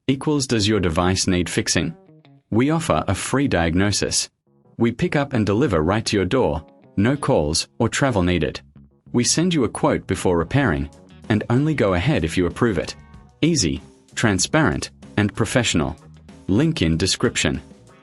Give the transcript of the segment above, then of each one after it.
equals does your device need fixing? We offer a free diagnosis. We pick up and deliver right to your door, no calls or travel needed. We send you a quote before repairing, and only go ahead if you approve it. Easy, transparent, and professional. Link in description.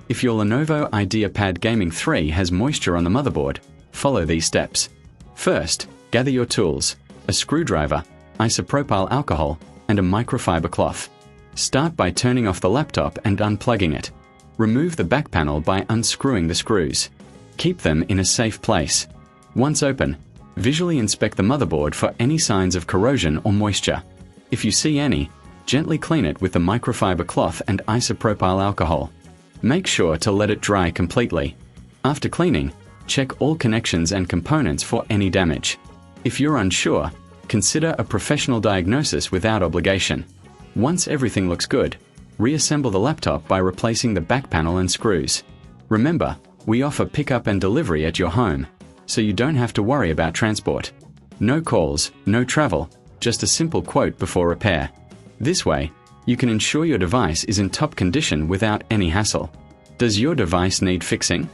If your Lenovo IdeaPad Gaming 3 has moisture on the motherboard, follow these steps. First, gather your tools, a screwdriver, isopropyl alcohol, and a microfiber cloth. Start by turning off the laptop and unplugging it. Remove the back panel by unscrewing the screws. Keep them in a safe place. Once open, visually inspect the motherboard for any signs of corrosion or moisture. If you see any, gently clean it with the microfiber cloth and isopropyl alcohol. Make sure to let it dry completely. After cleaning, check all connections and components for any damage. If you're unsure, consider a professional diagnosis without obligation. Once everything looks good, reassemble the laptop by replacing the back panel and screws. Remember, we offer pickup and delivery at your home, so you don't have to worry about transport. No calls, no travel, just a simple quote before repair. This way, you can ensure your device is in top condition without any hassle. Does your device need fixing?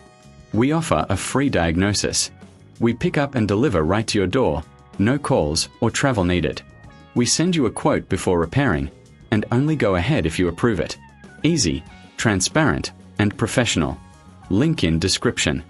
We offer a free diagnosis. We pick up and deliver right to your door, no calls or travel needed. We send you a quote before repairing, and only go ahead if you approve it. Easy, transparent, and professional. Link in description.